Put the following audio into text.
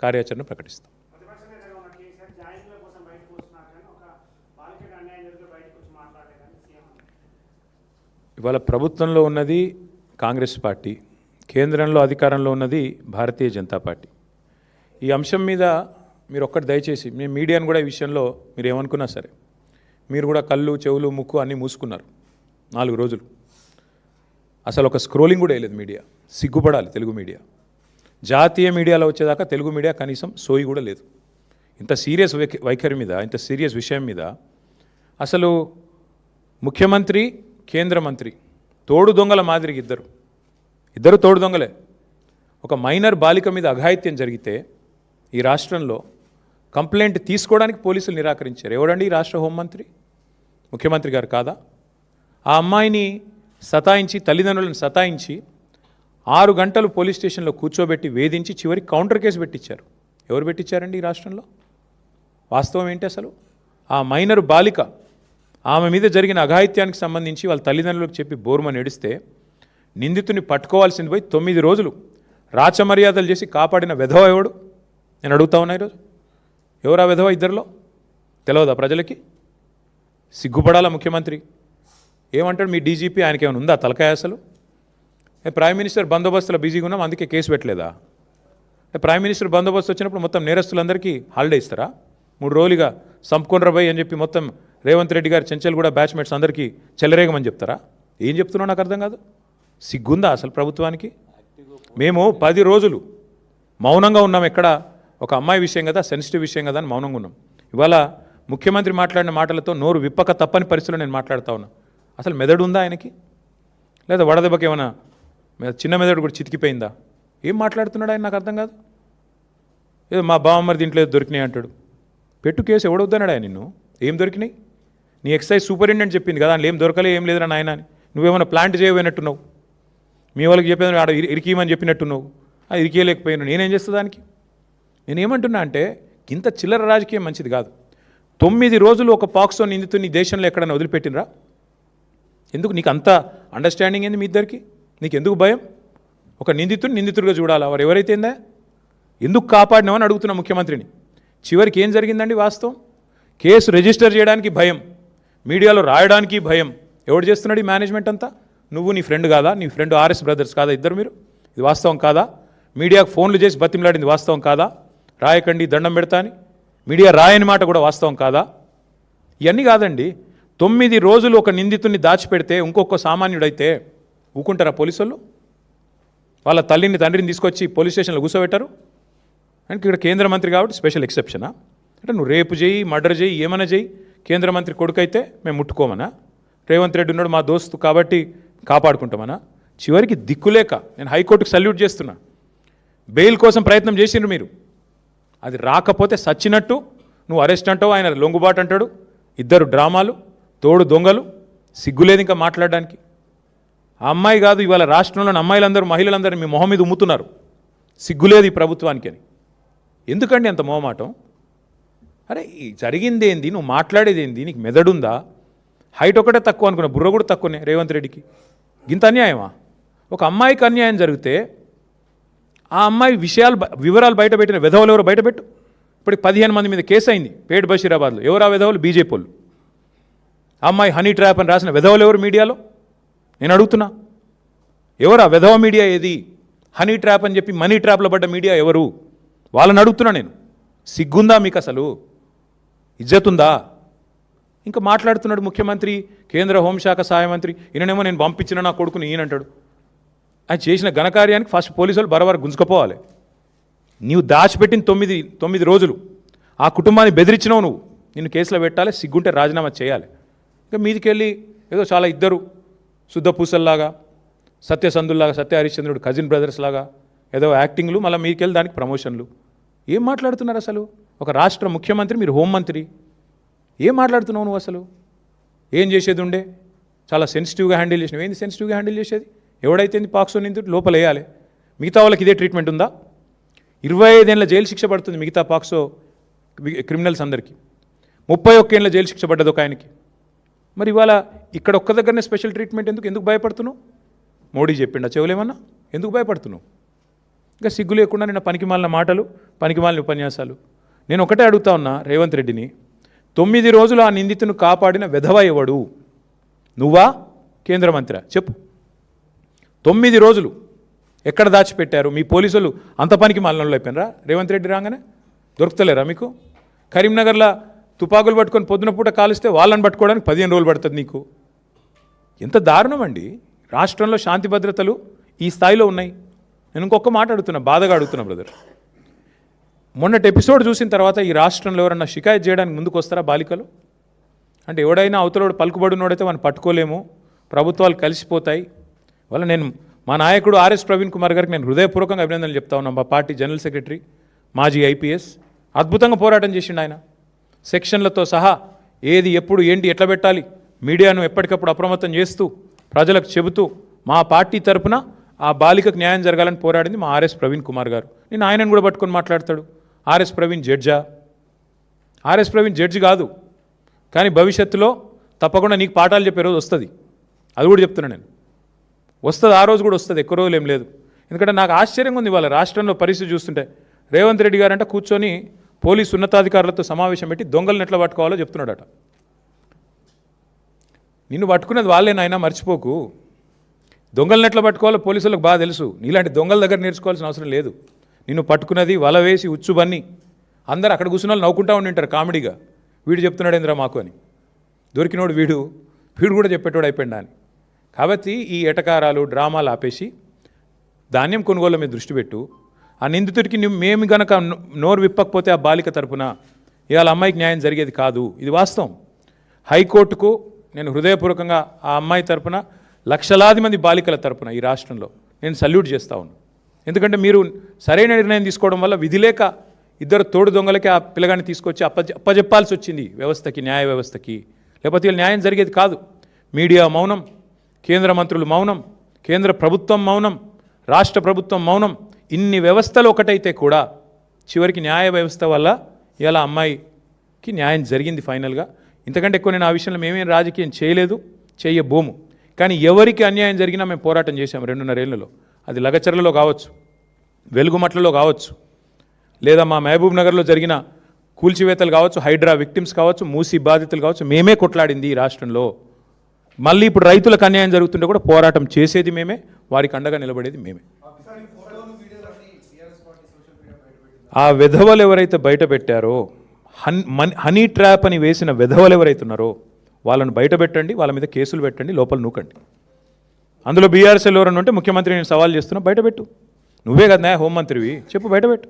కార్యాచరణ ప్రకటిస్తాం. ఇవాళ ప్రభుత్వంలో ఉన్నది కాంగ్రెస్ పార్టీ, కేంద్రంలో అధికారంలో ఉన్నది భారతీయ జనతా పార్టీ. ఈ అంశం మీద మీరు ఒక్కటి దయచేసి, మేము మీడియాను కూడా ఈ విషయంలో మీరు ఏమనుకున్నా సరే, మీరు కూడా కళ్ళు చెవులు ముక్కు అన్నీ మూసుకున్నారు 4 రోజులు. అసలు ఒక స్క్రోలింగ్ కూడా వేయలేదు మీడియా. సిగ్గుపడాలి తెలుగు మీడియా. జాతీయ మీడియాలో వచ్చేదాకా తెలుగు మీడియా కనీసం సోయి కూడా లేదు. ఇంత సీరియస్ వైఖరి మీద, ఇంత సీరియస్ విషయం మీద అసలు ముఖ్యమంత్రి, కేంద్ర మంత్రి తోడు దొంగల మాదిరిగా ఇద్దరు తోడు దొంగలే. ఒక మైనర్ బాలిక మీద అఘాయిత్యం జరిగితే ఈ రాష్ట్రంలో కంప్లైంట్ తీసుకోవడానికి పోలీసులు నిరాకరించారు. ఎవడండి ఈ రాష్ట్ర హోంమంత్రి? ముఖ్యమంత్రి గారు కాదా? ఆ అమ్మాయిని సతాయించి, తల్లిదండ్రులను సతాయించి 6 గంటలు పోలీస్ స్టేషన్లో కూర్చోబెట్టి వేధించి చివరికి కౌంటర్ కేసు పెట్టించారు. ఎవరు పెట్టించారండి ఈ రాష్ట్రంలో? వాస్తవం ఏంటి అసలు? ఆ మైనర్ బాలిక, ఆమె మీద జరిగిన అఘాయిత్యానికి సంబంధించి వాళ్ళ తల్లిదండ్రులకు చెప్పి బోర్మని ఏడిస్తే నిందితుని పట్టుకోవాల్సింది పోయి 9 రోజులు రాచమర్యాదలు చేసి కాపాడిన వెధవ ఎవడు? నేను అడుగుతా ఉన్నా ఈరోజు. ఎవరా వెధవ? ఇద్దరిలో తెలియదా ప్రజలకి? సిగ్గుపడాలా ముఖ్యమంత్రి? ఏమంటాడు మీ డీజీపీ? ఆయనకి ఏమైనా ఉందా తలకాయ అసలు? ప్రైమ్ మినిస్టర్ బందోబస్తులో బిజీగా ఉన్నాం అందుకే కేసు పెట్టలేదా? ప్రైమ్ మినిస్టర్ బందోబస్తు వచ్చినప్పుడు మొత్తం నేరస్తులందరికీ హాలిడే ఇస్తారా? 3 రోజులుగా సంపుకొనరా అని చెప్పి మొత్తం రేవంత్ రెడ్డి గారు చెంచల్ కూడా బ్యాచ్మేట్స్ అందరికీ చెలరేగమని చెప్తారా? ఏం చెప్తున్నావు నాకు అర్థం కాదు. సిగ్గుందా అసలు ప్రభుత్వానికి? మేము 10 రోజులు మౌనంగా ఉన్నాం. ఎక్కడ ఒక అమ్మాయి విషయం కదా, సెన్సిటివ్ విషయం కదా అని మౌనంగా ఉన్నాం. ఇవాళ ముఖ్యమంత్రి మాట్లాడిన మాటలతో నోరు విప్పక తప్పని పరిస్థితిలో నేను మాట్లాడుతూ ఉన్నా. అసలు మెదడు ఉందా ఆయనకి? లేదా వడదెబ్బకి ఏమైనా చిన్న మెదడు కూడా చితికిపోయిందా? ఏం మాట్లాడుతున్నాడు ఆయన? నాకు అర్థం కాదు. ఏదో మా బావమ్మరి దీంట్లో ఏదో దొరికినాయి అంటాడు. పెట్టు కేసు ఎవడొద్దన్నాడు ఆయన నిన్ను? ఏం దొరికినాయి? నీ ఎక్సైజ్ సూపరింటెండెంట్ చెప్పింది కదా, అందులో ఏం దొరకలే, ఏం లేదురా నాయన అని. నువ్వేమైనా ప్లాంట్ చేయబోయినట్టున్నావు. మీ వాళ్ళకి చెప్పేది ఆడ ఇరికీయమని చెప్పినట్టున్నావు. అది ఇరికేయలేకపోయాను. నేనేం చేస్తా దానికి? నేనేమంటున్నా అంటే ఇంత చిల్లర రాజకీయం మంచిది కాదు. 9 రోజులు ఒక పాక్సో నిందితుని దేశంలో ఎక్కడైనా వదిలిపెట్టినరా? ఎందుకు నీకు అంత అండర్స్టాండింగ్ ఏంది మీ ఇద్దరికి? నీకు ఎందుకు భయం? ఒక నిందితుడిగా చూడాలా? వారు ఎవరైతేందా ఎందుకు కాపాడినామని అడుగుతున్నా ముఖ్యమంత్రిని. చివరికి ఏం జరిగిందండి వాస్తవం? కేసు రిజిస్టర్ చేయడానికి భయం, మీడియాలో రాయడానికి భయం. ఎవడు చేస్తున్నాడు ఈ మేనేజ్మెంట్ అంతా? నువ్వు నీ ఫ్రెండ్ కాదా? నీ ఫ్రెండ్ ఆర్ఎస్ బ్రదర్స్ కాదా ఇద్దరు మీరు? ఇది వాస్తవం కాదా? మీడియాకు ఫోన్లు చేసి బతిమలాడింది వాస్తవం కాదా? రాయకండి దండం పెడతా అని మీడియా రాయని మాట కూడా వాస్తవం కాదా? ఇవన్నీ కాదండి. 9 రోజులు ఒక నిందితుడిని దాచిపెడితే ఇంకొక సామాన్యుడైతే ఊకుంటారా పోలీసు వాళ్ళు? వాళ్ళ తల్లిని తండ్రిని తీసుకొచ్చి పోలీస్ స్టేషన్లో కూర్చోబెట్టారు. అంటే ఇక్కడ కేంద్ర మంత్రి కాబట్టి స్పెషల్ ఎక్సెప్షనా? అంటే నువ్వు రేపు చేయి, మర్డర్ చేయి, ఏమైనా చేయి, కేంద్ర మంత్రి కొడుకైతే మేము ముట్టుకోమనా? రేవంత్ రెడ్డి ఉన్నాడు మా దోస్తు కాబట్టి కాపాడుకుంటామనా? చివరికి దిక్కులేక నేను హైకోర్టుకు సల్యూట్ చేస్తున్నా. బెయిల్ కోసం ప్రయత్నం చేసిండ్రు మీరు. అది రాకపోతే సచ్చినట్టు నువ్వు అరెస్ట్ అంటావు, ఆయన లొంగుబాటు అంటాడు. ఇద్దరు డ్రామాలు, తోడు దొంగలు. సిగ్గులేదు ఇంకా మాట్లాడడానికి. ఆ అమ్మాయి కాదు, ఇవాళ రాష్ట్రంలోని అమ్మాయిలందరూ, మహిళలందరూ మీ మొహం మీద ఉమ్ముతున్నారు. సిగ్గులేదు ఈ ప్రభుత్వానికి అని. ఎందుకండి అంత మొహమాటం? అరే జరిగింది ఏంది? నువ్వు మాట్లాడేది ఏంది? నీకు మెదడుందా? హైట్ ఒకటే తక్కువ అనుకున్నా, బుర్ర కూడా తక్కువనే రేవంత్ రెడ్డికి. ఇంత అన్యాయమా? ఒక అమ్మాయికి అన్యాయం జరిగితే ఆ అమ్మాయి వివరాలు బయటపెట్టిన వెధవలు ఎవరు బయటపెట్టు. ఇప్పటికి 15 మంది మీద కేసు అయింది పేట్ బషీరాబాద్లో. ఎవరు ఆ వెధవలు? బీజేపీ వాళ్ళు. అమ్మాయి హనీ ట్రాప్ అని రాసిన వెధవలు ఎవరు మీడియాలో? నేను అడుగుతున్నా, ఎవరు ఆ వెధవ మీడియా? ఏది హనీ ట్రాప్ అని చెప్పి మనీ ట్రాప్లో పడ్డ మీడియా ఎవరు? వాళ్ళని అడుగుతున్నా నేను. సిగ్గుందా మీకు అసలు? ఇజ్జతుందా? ఇంకా మాట్లాడుతున్నాడు ముఖ్యమంత్రి, కేంద్ర హోంశాఖ సహాయ మంత్రి. ఈయననేమో నేను పంపించిన నా కొడుకుని ఈయనంటాడు. ఆయన చేసిన ఘనకార్యానికి ఫస్ట్ పోలీసు వాళ్ళు బరబర గుంజుకపోవాలి. నీవు దాచిపెట్టిన 9 రోజులు ఆ కుటుంబాన్ని బెదిరించినావు నువ్వు. నిన్ను కేసులో పెట్టాలి, సిగ్గుంటే రాజీనామా చేయాలి. ఇంకా మీదికెళ్ళి ఏదో చాలా ఇద్దరు శుద్ధ పూసల్లాగా, సత్యసంధుల్లాగా, సత్య హరిశ్చంద్రుడు కజిన్ బ్రదర్స్ లాగా ఏదో యాక్టింగ్లు, మళ్ళీ మీదికెళ్ళి దానికి ప్రమోషన్లు. ఏం మాట్లాడుతున్నారు అసలు? ఒక రాష్ట్ర ముఖ్యమంత్రి, మీరు హోంమంత్రి. ఏం మాట్లాడుతున్నావు నువ్వు అసలు? ఏం చేసేది ఉండే? చాలా సెన్సిటివ్గా హ్యాండిల్ చేసినావు. ఏంది సెన్సిటివ్గా హ్యాండిల్ చేసేది? ఎవడైతే పాక్సో నిందితుడు లోపల వేయాలి. మిగతా వాళ్ళకి ఇదే ట్రీట్మెంట్ ఉందా? 25 ఏళ్ళ జైలు శిక్ష పడుతుంది మిగతా పాక్సో క్రిమినల్స్ అందరికీ. 31 ఏళ్ళ జైలు శిక్ష పడ్డది ఒక ఆయనకి. మరి ఇవాళ ఇక్కడ ఒక్క దగ్గరనే స్పెషల్ ట్రీట్మెంట్ ఎందుకు భయపడుతున్నావు? మోడీ చెప్పిండా చెవులేమన్నా? ఎందుకు భయపడుతున్నావు? ఇంకా సిగ్గు లేకుండా నిన్న పనికిమాలిన మాటలు, పనికిమాలిన ఉపన్యాసాలు. నేను ఒకటే అడుగుతా ఉన్నా రేవంత్ రెడ్డిని, 9 రోజులు ఆ నిందితును కాపాడిన వెధవ ఎవడు? నువ్వా కేంద్ర మంత్రి? చెప్పు. 9 రోజులు ఎక్కడ దాచిపెట్టారు? మీ పోలీసులు అంత పనికి మాలినలో అయిపోయినరా? రేవంత్ రెడ్డి రాగానే దొరుకుతలేరా మీకు? కరీంనగర్లో తుపాకులు పట్టుకొని పొద్దున పూట కాలిస్తే వాళ్ళని పట్టుకోవడానికి 15 రోజులు పడుతుంది నీకు. ఎంత దారుణం అండి. రాష్ట్రంలో శాంతి భద్రతలు ఈ స్థాయిలో ఉన్నాయి. నేను ఇంకొక మాట అడుగుతున్నా, బాధగా అడుగుతున్నా బ్రదర్. మొన్నటి ఎపిసోడ్ చూసిన తర్వాత ఈ రాష్ట్రంలో ఎవరన్నా షికాయత్ చేయడానికి ముందుకు వస్తారా బాలికలు? అంటే ఎవడైనా అవతలోడు పలుకుబడినోడైతే వాడిని పట్టుకోలేము, ప్రభుత్వాలు కలిసిపోతాయి. వల్ల నేను మా నాయకుడు ఆర్ఎస్ ప్రవీణ్ కుమార్ గారికి నేను హృదయపూర్వకంగా అభినందనలు చెప్తా ఉన్నాను. మా పార్టీ జనరల్ సెక్రటరీ, మాజీ ఐపీఎస్, అద్భుతంగా పోరాటం చేసిండు ఆయన. సెక్షన్లతో సహా ఏది ఎప్పుడు ఏంటి ఎట్లా పెట్టాలి మీడియాను ఎప్పటికప్పుడు అప్రమత్తం చేస్తూ ప్రజలకు చెబుతూ మా పార్టీ తరపున ఆ బాలికకు న్యాయం జరగాలని పోరాడింది మా ఆర్ఎస్ ప్రవీణ్ కుమార్ గారు. నేను ఆయనను కూడా పట్టుకొని మాట్లాడతాడు. ఆర్ఎస్ ప్రవీణ్ జడ్జా? ఆర్ఎస్ ప్రవీణ్ జడ్జి కాదు, కానీ భవిష్యత్తులో తప్పకుండా నీకు పాఠాలు చెప్పే రోజు వస్తుంది. అది కూడా చెప్తున్నా నేను, వస్తుంది. ఆ రోజు కూడా వస్తుంది, ఎక్కువ రోజులు ఏం లేదు. ఎందుకంటే నాకు ఆశ్చర్యంగా ఉంది వాళ్ళ రాష్ట్రంలో పరిస్థితి చూస్తుంటే. రేవంత్ రెడ్డి గారంటే కూర్చొని పోలీసు ఉన్నతాధికారులతో సమావేశం పెట్టి దొంగలను ఎట్లా పట్టుకోవాలో చెప్తున్నాడట. నిన్ను పట్టుకునేది వాళ్ళేనాయనా, మర్చిపోకు. దొంగలను ఎట్లా పట్టుకోవాలో పోలీసులకు బాగా తెలుసు. నీలాంటి దొంగల దగ్గర నేర్చుకోవాల్సిన అవసరం లేదు. నిన్ను పట్టుకున్నది వల వేసి ఉచ్చుబన్ని అందరు అక్కడ కూర్చున్న వాళ్ళు నవ్వుకుంటా ఉండింటారు కామెడీగా, వీడు చెప్తున్నాడు ఏంద్రా మాకు అని. దొరికినోడు వీడు కూడా చెప్పేటోడు అయిపోయిందా అని. కాబట్టి ఈ ఎటకారాలు డ్రామాలు ఆపేసి ధాన్యం కొనుగోలు మీద దృష్టి పెట్టు. ఆ నిందితుడికి మేము గనక నోరు విప్పకపోతే ఆ బాలిక తరపున ఇవాళ అమ్మాయికి న్యాయం జరిగేది కాదు. ఇది వాస్తవం. హైకోర్టుకు నేను హృదయపూర్వకంగా ఆ అమ్మాయి తరపున, లక్షలాది మంది బాలికల తరపున ఈ రాష్ట్రంలో నేను సల్యూట్ చేస్తా ఉన్నాను. ఎందుకంటే మీరు సరైన నిర్ణయం తీసుకోవడం వల్ల విధి లేక ఇద్దరు తోడు దొంగలకి ఆ పిల్లగాన్ని తీసుకొచ్చి అప్పజెప్పాల్సి వచ్చింది వ్యవస్థకి, న్యాయ వ్యవస్థకి. లేకపోతే వీళ్ళు న్యాయం జరిగేది కాదు. మీడియా మౌనం, కేంద్ర మంత్రులు మౌనం, కేంద్ర ప్రభుత్వం మౌనం, రాష్ట్ర ప్రభుత్వం మౌనం. ఇన్ని వ్యవస్థలు ఒకటైతే కూడా చివరికి న్యాయ వ్యవస్థ వల్ల ఇలా అమ్మాయికి న్యాయం జరిగింది ఫైనల్గా. ఇంతకంటే ఎక్కువ నేను ఆ విషయంలో మేమేం రాజకీయం చేయలేదు, చేయబోము. కానీ ఎవరికి అన్యాయం జరిగినా మేము పోరాటం చేశాము 2.5 ఏళ్లలో. అది లగచర్లలో కావచ్చు, వెలుగుమట్లలో కావచ్చు, లేదా మా మహబూబ్ నగర్లో జరిగిన కూల్చివేతలు కావచ్చు, హైడ్రా విక్టిమ్స్ కావచ్చు, మూసీ బాధితులు కావచ్చు. మేమే కొట్లాడింది ఈ రాష్ట్రంలో. మళ్ళీ ఇప్పుడు రైతులకు అన్యాయం జరుగుతుంటే కూడా పోరాటం చేసేది మేమే, వారికి అండగా నిలబడేది మేమే. ఆ వెధవలు ఎవరైతే బయట పెట్టారో, హనీ ట్రాప్ అని వేసిన వెధవలు ఎవరైతే ఉన్నారో వాళ్ళని బయట పెట్టండి, వాళ్ళ మీద కేసులు పెట్టండి, లోపల నూకండి. అందులో బీఆర్ఎస్ఎల్ ఎవరన్నా ఉంటే ముఖ్యమంత్రి నేను సవాల్ చేస్తున్నా, బయటపెట్టు. నువ్వే కదా న్యాయ హోంమంత్రివి, చెప్పు బయటపెట్టు.